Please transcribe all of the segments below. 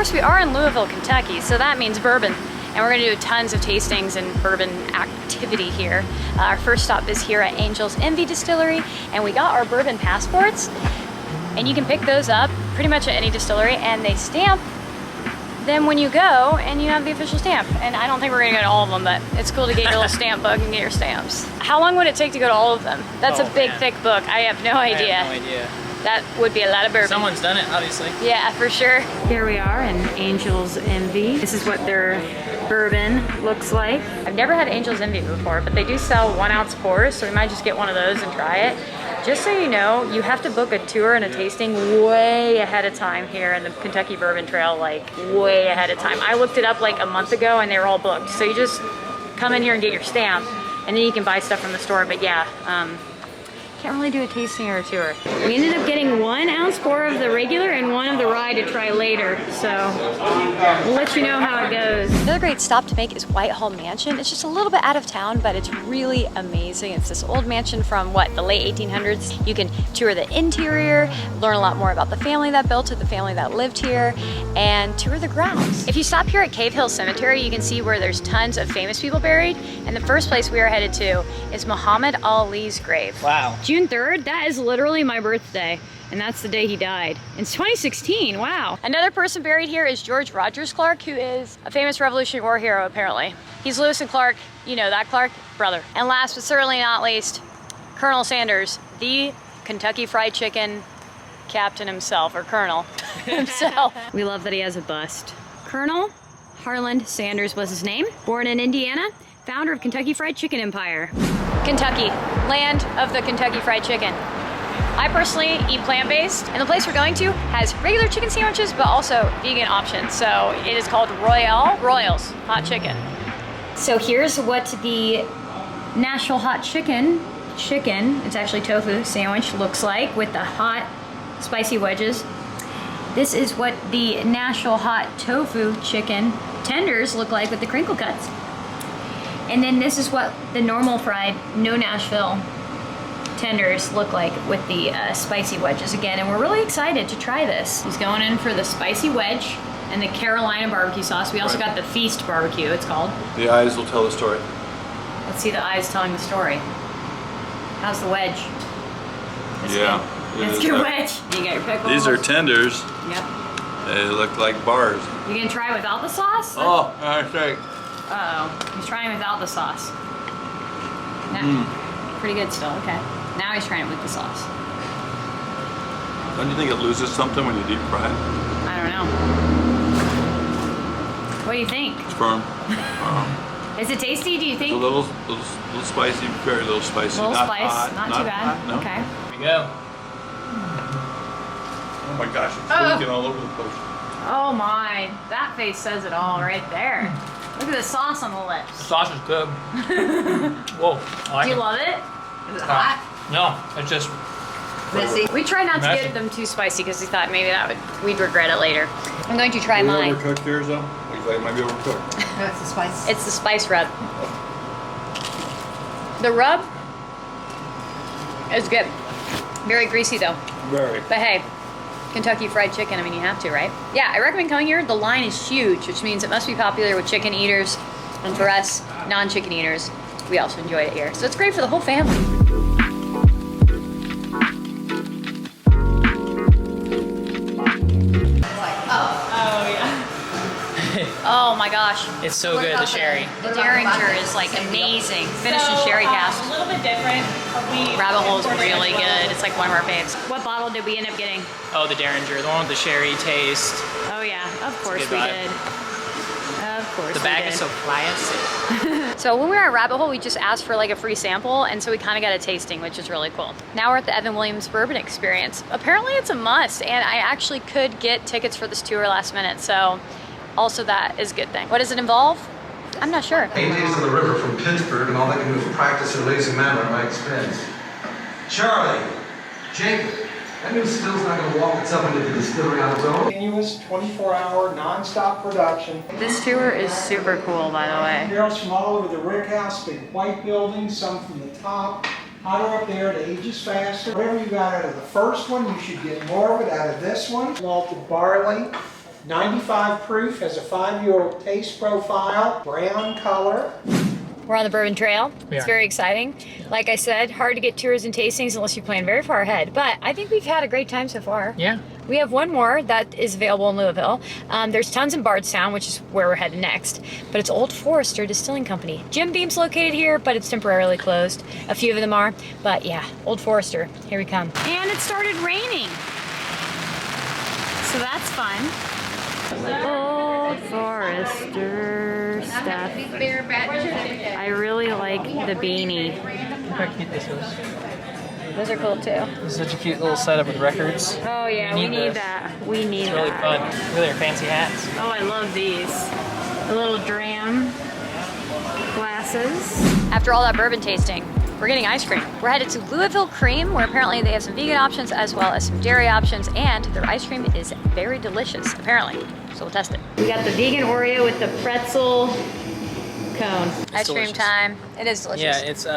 course, we are in Louisville, Kentucky, so that means bourbon. And we're gonna do tons of tastings and bourbon activity here. Our first stop is here at Angel's Envy Distillery, and we got our bourbon passports. And you can pick those up pretty much at any distillery, and they stamp them when you go, and you have the official stamp. And I don't think we're gonna go to all of them, but it's cool to get your little stamp book and get your stamps. How long would it take to go to all of them? That's a big, thick book. I have no idea. I have no idea. That would be a lot of bourbon. Someone's done it, obviously. Yeah, for sure. Here we are in Angel's Envy. This is what their bourbon looks like. I've never had Angel's Envy before, but they do sell 1 ounce pours, so we might just get one of those and try it. Just so you know, you have to book a tour and a tasting way ahead of time here in the Kentucky Bourbon Trail, like way ahead of time. I looked it up like a month ago and they were all booked. So you just come in here and get your stamp, and then you can buy stuff from the store. But yeah, can't really do a tasting or a tour. We ended up getting 1 ounce pour of the regular and one of the rye to try later. So we'll let you know how it goes. Another great stop to make is Whitehall Mansion. It's just a little bit out of town, but it's really amazing. It's this old mansion from the late 1800s. You can tour the interior, learn a lot more about the family that built it, the family that lived here, and tour the grounds. If you stop here at Cavehill Cemetery, you can see where there's tons of famous people buried. And the first place we are headed to is Muhammad Ali's grave. Wow. June 3rd, that is literally my birthday, and that's the day he died. It's 2016, wow. Another person buried here is George Rogers Clark, who is a famous Revolutionary War hero, apparently. He's Lewis and Clark, you know that Clark, brother. And last but certainly not least, Colonel Sanders, the Kentucky Fried Chicken captain himself, or Colonel himself. We love that he has a bust. Colonel Harland Sanders was his name, born in Indiana, founder of Kentucky Fried Chicken Empire. Kentucky, land of the Kentucky Fried Chicken. I personally eat plant-based, and the place we're going to has regular chicken sandwiches, but also vegan options. So it is called Royals Hot Chicken. So here's what the Nashville Hot Chicken, it's actually tofu sandwich, looks like with the hot spicy wedges. This is what the Nashville Hot Tofu Chicken tenders look like with the crinkle cuts. And then this is what the normal fried, no Nashville tenders look like with the spicy wedges again. And we're really excited to try this. He's going in for the spicy wedge and the Carolina barbecue sauce. We also got the Feast barbecue, it's called. The eyes will tell the story. Let's see the eyes telling the story. How's the wedge? It's good. It's good wedge. You got your pickles. These are tenders. Yep. They look like bars. You gonna try without the sauce? Oh, that's right. Uh-oh, he's trying without the sauce. Pretty good still, okay. Now he's trying it with the sauce. Don't you think it loses something when you deep fry it? I don't know. What do you think? It's firm. Is it tasty, do you think? It's a little spicy, very little spicy. Little not spice, hot, not too bad. Hot, no. Okay. Here we go. Oh my gosh, it's leaking all over the place. Oh my, that face says it all right there. Look at the sauce on the lips. The sauce is good. Whoa. I like Do you it. love it? Is it hot? No, it's just Messy. We try not to Messy. get them too spicy because we thought maybe we'd regret it later. I'm going to try mine. Overcooked yours though? It might be overcooked. That's the spice. It's the spice rub. The rub is good. Very greasy though. Very. But hey, Kentucky Fried Chicken, I mean, you have to, right? Yeah, I recommend coming here. The line is huge, which means it must be popular with chicken eaters. And for us, non-chicken eaters, we also enjoy it here. So it's great for the whole family. Oh my gosh. it's so good, the sherry. The Derringer is like amazing. Finished in sherry cask. A little bit different. Rabbit Hole is really good. It's like one of our faves. What bottle did we end up getting? Oh, the Derringer, the one with the sherry taste. Oh yeah, of course good we vibe. did. Of course The we bag did. is so classy. So when we were at Rabbit Hole, we just asked for like a free sample, and so we kind of got a tasting, which is really cool. Now we're at the Evan Williams Bourbon Experience. Apparently it's a must, and I actually could get tickets for this tour last minute, so also that is a good thing. What does it involve? I'm not sure. 8 days on the river from Pittsburgh, and all they can do is practice their lazy manner at my expense. Charlie, Jacob, that new still's not going to walk itself into the distillery on its own. Continuous 24-hour non-stop production. This tour is super cool, by the way. Barrels from all over the Rick House, big white buildings, some from the top. Hotter up there, it ages faster. Whatever you got out of the first one, you should get more of it out of this one. Malted barley, 95 proof, has a 5-year-old taste profile, brown color. We're on the Bourbon Trail. We It's are. very exciting. Like I said, hard to get tours and tastings unless you plan very far ahead. But I think we've had a great time so far. Yeah. We have one more that is available in Louisville. There's tons in Bardstown, which is where we're headed next. But it's Old Forester Distilling Company. Jim Beam's located here, but it's temporarily closed. A few of them are. But yeah, Old Forester. Here we come. And it started raining. So that's fun. Old Forester stuff. I really like the beanie. Look how cute this is. Those are cool too. This is such a cute little setup with records. Oh yeah, we need this. that. We need It's really that. fun. Look at their fancy hats. Oh, I love these. The little dram glasses. After all that bourbon tasting, we're getting ice cream. We're headed to Louisville Cream, where apparently they have some vegan options as well as some dairy options, and their ice cream is very delicious, apparently. So we'll test it. We got the vegan Oreo with the pretzel cone. Ice cream delicious. time. It is delicious. Yeah, it's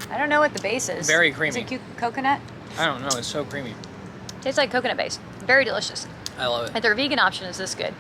I don't know what the base is. Very creamy. Is it coconut? I don't know, it's so creamy. Tastes like coconut base. Very delicious. I love it. And their vegan option is this good.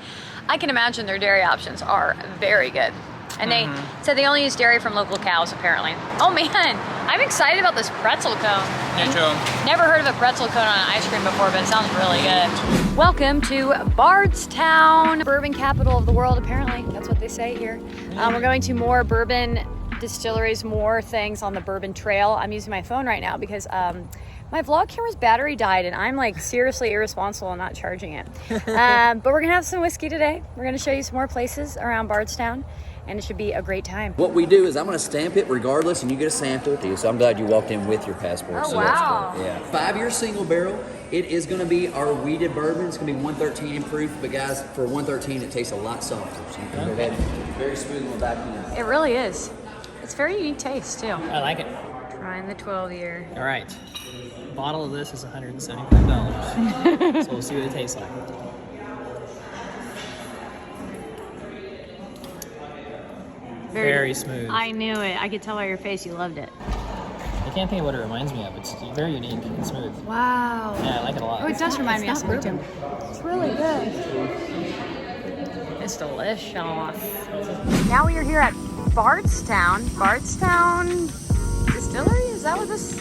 I can imagine their dairy options are very good. And they said they only use dairy from local cows, apparently. Oh man, I'm excited about this pretzel cone. Me too. Never heard of a pretzel cone on an ice cream before, but it sounds really good. Welcome to Bardstown, bourbon capital of the world, apparently. That's what they say here. We're going to more bourbon distilleries, more things on the Bourbon Trail. I'm using my phone right now because my vlog camera's battery died and I'm like seriously irresponsible and not charging it. But we're gonna have some whiskey today. We're gonna show you some more places around Bardstown and it should be a great time. What we do is I'm going to stamp it regardless, and you get a sample. So I'm glad you walked in with your passport. Oh, so that's wow. cool. Yeah. 5-year single barrel. It is going to be our wheated bourbon. It's going to be 113 in proof, but guys, for 113, it tastes a lot softer. So you can go ahead and very smooth on the back end. It really is. It's very unique taste too. I like it. Trying the 12 year. All right. A bottle of this is $175. So we'll see what it tastes like. Very smooth. I knew it. I could tell by your face you loved it. I can't think of what it reminds me of. It's very unique and smooth. Wow. Yeah, I like it a lot. Oh, it does remind me of something too. It's really good. It's delicious. Now we are here at Bardstown Distillery? Is that what this?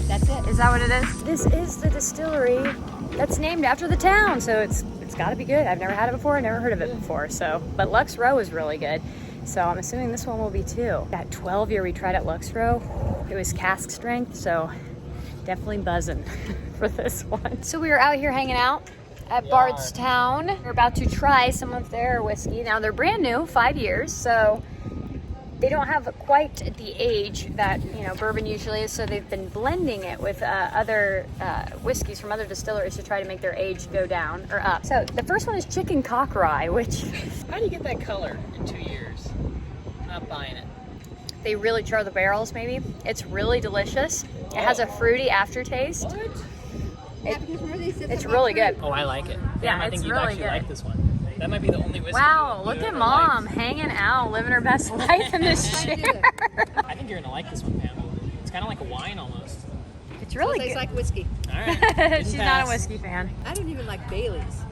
That's it. Is that what it is? This is the distillery that's named after the town, so it's got to be good. I've never had it before. Never heard of it before. So, but Lux Row is really good. So I'm assuming this one will be too. That 12 year we tried at Lux Row, it was cask strength, so definitely buzzing for this one. So we were out here hanging out at Bardstown. We're about to try some of their whiskey. Now they're brand new, 5 years, so they don't have quite the age that, you know, bourbon usually is, so they've been blending it with other whiskeys from other distilleries to try to make their age go down or up. So the first one is Chicken Cock Rye, which How do you get that color in 2 years? Not buying it. they really char the barrels maybe. It's really delicious. It has a fruity aftertaste. What? It's really good. Oh, I like it. Yeah, Damn, I think it's you'd really actually good. like this one. That might be the only whiskey. Wow, you'll look at ever Mom like. hanging out, living her best life in this chair. I think you're gonna like this one, Pam. It's kind of like a wine almost. It's really Tastes good. like whiskey. All right. She's Didn't not a pass. whiskey fan. I don't even like Bailey's,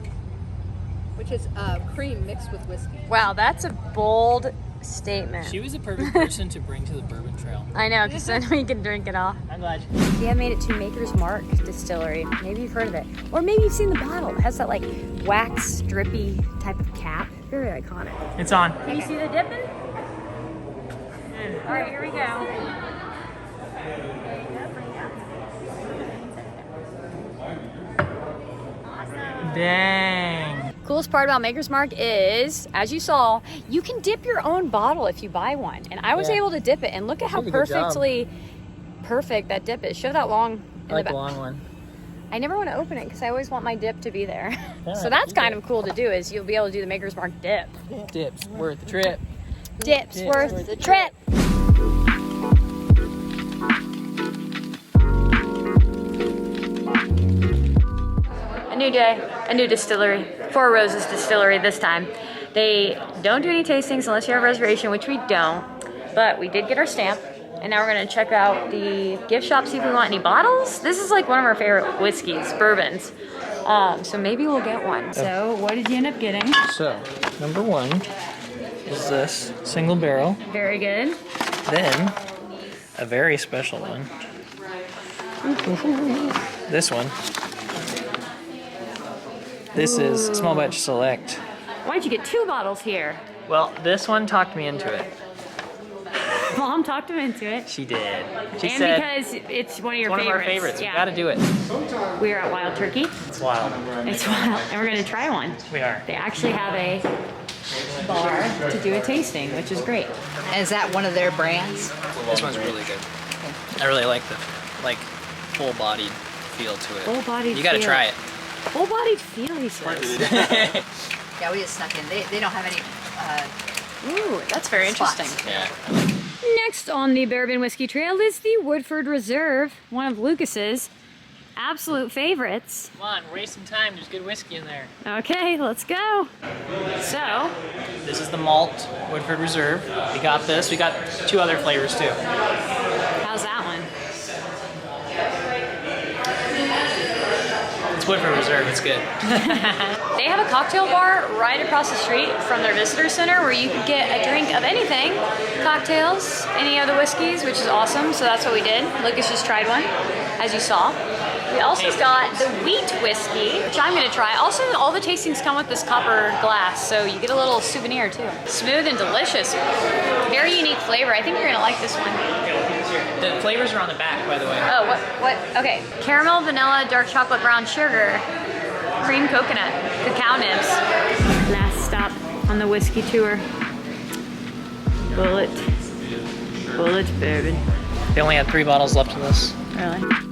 which is cream mixed with whiskey. Wow, that's a bold statement. She was a perfect person to bring to the Bourbon Trail. I know, because then we can drink it all. I'm glad. We have made it to Maker's Mark Distillery. Maybe you've heard of it. Or maybe you've seen the bottle. It has that like wax drippy type of cap. Very iconic. It's on. Can you see the dipping? All right, here we go. Dang. Coolest part about Maker's Mark is, as you saw, you can dip your own bottle if you buy one. And I was Yeah. able to dip it. And look at how did a good job. perfectly perfect that dip is. Show that long in I like the the back. long one. I never want to open it because I always want my dip to be there. Yeah, So that's you kind do. of cool to do, is you'll be able to do the Maker's Mark dip. Dips worth the trip. Dips Dips worth worth the the trip. A new day, a new distillery. Four Roses Distillery this time. They don't do any tastings unless you have a reservation, which we don't. But we did get our stamp. And now we're gonna check out the gift shop, see if we want any bottles. This is like one of our favorite whiskeys, bourbons. So maybe we'll get one. So what did you end up getting? So, number one is this single barrel. Very good. Then, a very special one. This one. This is Small Batch Select. Why'd you get 2 bottles here? Well, this one talked me into it. Mom talked him into it. She did. She And said, because it's one of your one favorites. of our favorites. Yeah. We gotta do it. We are at Wild Turkey. It's wild. It's wild. And we're gonna try one. We are. They actually have a bar to do a tasting, which is great. Is that one of their brands? This one's really good. I really like the full-bodied feel to it. Full-bodied You gotta feel. try it. Full-bodied feel, he says. Yeah, we just snuck in. They don't have any. Ooh, that's very Spots. interesting. Yeah. Next on the Bourbon Whiskey Trail is the Woodford Reserve, one of Lukas's absolute favorites. Come on, we're wasting time. There's good whiskey in there. Okay, let's go. So, This is the malt Woodford Reserve. We got this. We got 2 other flavors too. how's that one? It's Woodford Reserve. It's good. They have a cocktail bar right across the street from their visitor center where you could get a drink of anything, cocktails, any of the whiskeys, which is awesome. So that's what we did. Lucas just tried one, as you saw. We also got the wheat whiskey, which I'm gonna try. Also, all the tastings come with this copper glass, so you get a little souvenir too. Smooth and delicious. Very unique flavor. I think you're gonna like this one. The flavors are on the back, by the way. Oh, what? Okay. Caramel, vanilla, dark chocolate, brown sugar, cream coconut, cacao nibs. Last stop on the whiskey tour. Bulleit Bourbon. They only had 3 bottles left of this. Really?